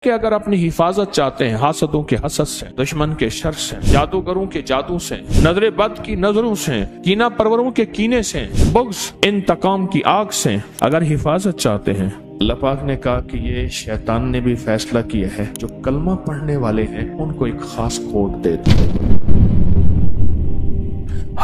کہ اگر اپنی حفاظت چاہتے ہیں حاسدوں کے حسد سے، دشمن کے شر سے، جادوگروں کے جادو سے، نظر بد کی نظروں سے، کینہ پروروں کے کینے سے، بغض انتقام کی آگ سے اگر حفاظت چاہتے ہیں، اللہ پاک نے کہا کہ یہ شیطان نے بھی فیصلہ کیا ہے جو کلمہ پڑھنے والے ہیں ان کو ایک خاص کوڈ دے دو۔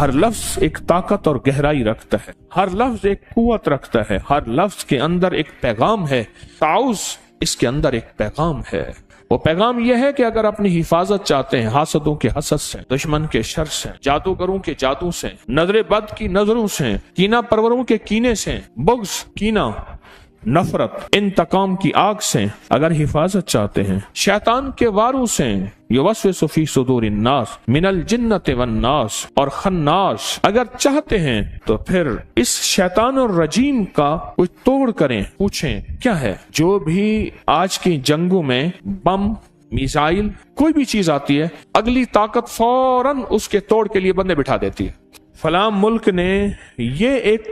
ہر لفظ ایک طاقت اور گہرائی رکھتا ہے، ہر لفظ ایک قوت رکھتا ہے، ہر لفظ کے اندر ایک پیغام ہے۔ تعوذ اس کے اندر ایک پیغام ہے، وہ پیغام یہ ہے کہ اگر اپنی حفاظت چاہتے ہیں حاسدوں کے حسد سے، دشمن کے شر سے، جادوگروں کے جادو سے، نظر بد کی نظروں سے، کینہ پروروں کے کینے سے، بغض، کینہ، نفرت، انتقام کی آگ سے اگر حفاظت چاہتے ہیں، شیطان کے واروں سے، یوسوس فی صدور الناس من الجنۃ والناس اور خناس اگر چاہتے ہیں تو پھر اس شیطان الرجیم کا کچھ توڑ کریں۔ پوچھیں کیا ہے؟ جو بھی آج کی جنگوں میں بم، میزائل، کوئی بھی چیز آتی ہے، اگلی طاقت فوراً اس کے توڑ کے لیے بندے بٹھا دیتی ہے۔ فلاں ملک نے یہ ایک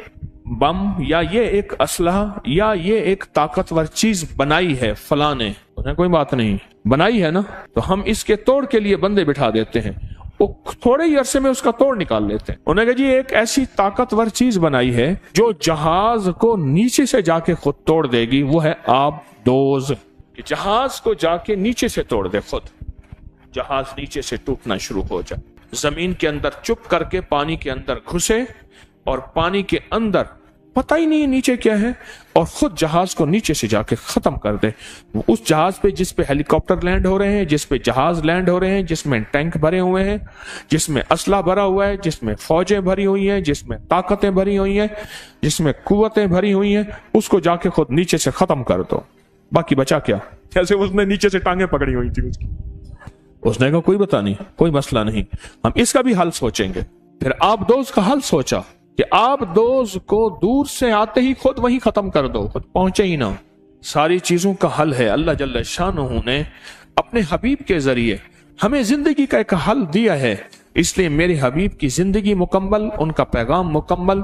بم یا یہ ایک اسلحہ یا یہ ایک طاقتور چیز بنائی ہے، فلاں نے، انہیں کوئی بات نہیں، بنائی ہے نا، تو ہم اس کے توڑ کے لیے بندے بٹھا دیتے ہیں، وہ تھوڑے ہی عرصے میں اس کا توڑ نکال لیتے ہیں۔ انہوں نے کہا جی ایک ایسی طاقتور چیز بنائی ہے جو جہاز کو نیچے سے جا کے خود توڑ دے گی، وہ ہے آب دوز، کہ جہاز کو جا کے نیچے سے توڑ دے، خود جہاز نیچے سے ٹوٹنا شروع ہو جائے، زمین کے اندر چپ کر کے پانی کے اندر گھسے اور پانی کے اندر پتہ ہی نہیں نیچے کیا ہے، اور خود جہاز کو نیچے سے جا کے ختم کر دے۔ اس جہاز پہ جس پہ ہیلی کاپٹر لینڈ ہو رہے ہیں، جس پہ جہاز لینڈ ہو رہے ہیں، جس میں ٹینک بھرے ہوئے ہیں، جس میں اسلحہ بھرا ہوا ہے، جس میں فوجیں بھری ہوئی ہیں، جس میں طاقتیں بھری ہوئی ہیں، جس میں قوتیں بھری ہوئی ہیں، اس کو جا کے خود نیچے سے ختم کر دو، باقی بچا کیا؟ جیسے اس نے نیچے سے ٹانگیں پکڑی ہوئی تھی اس نے کہا کوئی بتا نہیں، کوئی مسئلہ نہیں، ہم اس کا بھی حل سوچیں گے۔ پھر آب دوز کا حل سوچا کہ آب دوز کو دور سے آتے ہی خود وہیں ختم کر دو، خود پہنچے ہی نہ۔ ساری چیزوں کا حل ہے۔ اللہ جل شانہ نے اپنے حبیب کے ذریعے ہمیں زندگی کا ایک حل دیا ہے، اس لیے میرے حبیب کی زندگی مکمل، ان کا پیغام مکمل،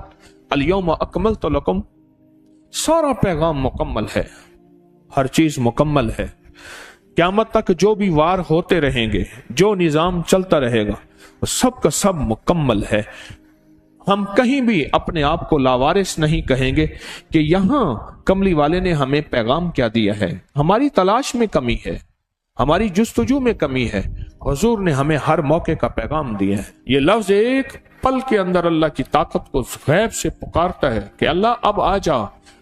الیوم اکملت لکم، سارا پیغام مکمل ہے، ہر چیز مکمل ہے۔ قیامت تک جو بھی وار ہوتے رہیں گے، جو نظام چلتا رہے گا، وہ سب کا سب مکمل ہے۔ ہم کہیں بھی اپنے آپ کو لاوارث نہیں کہیں گے کہ یہاں کملی والے نے ہمیں پیغام کیا دیا ہے۔ ہماری تلاش میں کمی ہے، ہماری جستجو میں کمی ہے، حضور نے ہمیں ہر موقع کا پیغام دیا ہے۔ یہ لفظ ایک پل کے اندر اللہ کی طاقت کو غیب سے پکارتا ہے کہ اللہ اب آ جا،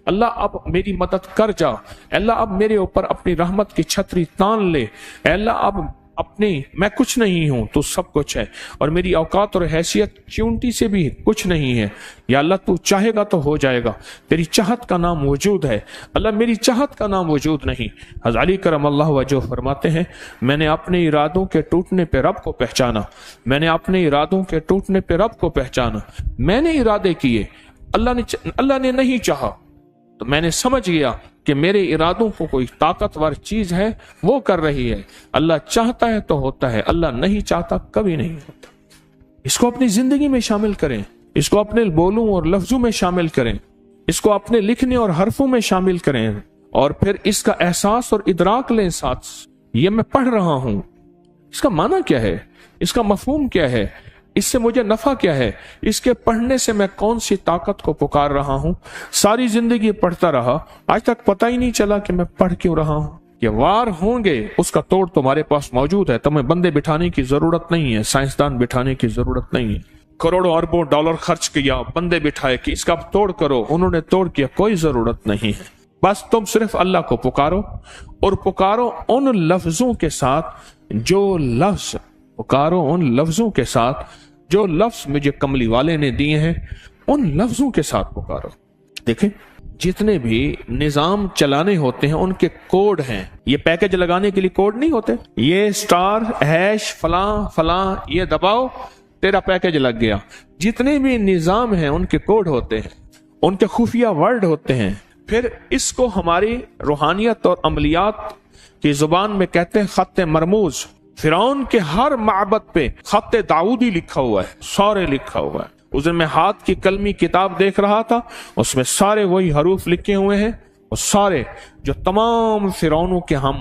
اللہ اب میری مدد کر جا، اللہ اب میرے اوپر اپنی رحمت کی چھتری تان لے، اللہ اب اپنی، میں کچھ نہیں ہوں، تو سب کچھ ہے، اور میری اوقات اور حیثیت چونٹی سے بھی کچھ نہیں ہے، یا اللہ تو چاہے گا تو ہو جائے گا، تیری چاہت کا نام وجود ہے، اللہ میری چاہت کا نام وجود نہیں۔ حضرت علی کرم اللہ وجہ فرماتے ہیں میں نے اپنے ارادوں کے ٹوٹنے پہ رب کو پہچانا، میں نے اپنے ارادوں کے ٹوٹنے پہ رب کو پہچانا، میں نے ارادے کیے، اللہ نے نہیں چاہا، تو میں نے سمجھ گیا کہ میرے ارادوں کو کوئی طاقتور چیز ہے وہ کر رہی ہے، اللہ چاہتا ہے تو ہوتا ہے، اللہ نہیں چاہتا کبھی نہیں ہوتا۔ اس کو اپنی زندگی میں شامل کریں، اس کو اپنے بولوں اور لفظوں میں شامل کریں، اس کو اپنے لکھنے اور حرفوں میں شامل کریں، اور پھر اس کا احساس اور ادراک لیں ساتھ، یہ میں پڑھ رہا ہوں، اس کا معنی کیا ہے، اس کا مفہوم کیا ہے، اس سے مجھے نفع کیا ہے، اس کے پڑھنے سے میں کون سی طاقت کو پکار رہا ہوں۔ ساری زندگی پڑھتا رہا، آج تک پتہ ہی نہیں چلا کہ میں پڑھ کیوں رہا ہوں۔ یہ وار ہوں گے، اس کا توڑ تمہارے پاس موجود ہے، تمہیں بندے بٹھانے کی ضرورت نہیں ہے، سائنسدان بٹھانے کی ضرورت نہیں ہے، کروڑوں اربوں ڈالر خرچ کیا، بندے بٹھائے کہ اس کا توڑ کرو، انہوں نے توڑ کیا، کوئی ضرورت نہیں ہے۔ بس تم صرف اللہ کو پکارو، اور پکارو ان لفظوں کے ساتھ جو لفظ مجھے کملی والے نے دیے ہیں، ان لفظوں کے ساتھ پکارو۔ دیکھیں جتنے بھی نظام چلانے ہوتے ہیں ان کے کوڈ ہیں، یہ پیکج لگانے کے لیے کوڈ نہیں ہوتے، یہ سٹار ہیش فلاں فلاں یہ دباؤ تیرا پیکج لگ گیا۔ جتنے بھی نظام ہیں ان کے کوڈ ہوتے ہیں، ان کے خفیہ ورڈ ہوتے ہیں، پھر اس کو ہماری روحانیت اور عملیات کی زبان میں کہتے ہیں خط مرموز۔ فرعون کے ہر معبد پہ خط داؤدی لکھا ہوا ہے، سارے لکھا ہوا ہے۔ اس دن میں ہاتھ کی قلمی کتاب دیکھ رہا تھا، اس میں سارے وہی حروف لکھے ہوئے ہیں، اور سارے جو تمام فرعونوں کے ہم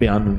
92,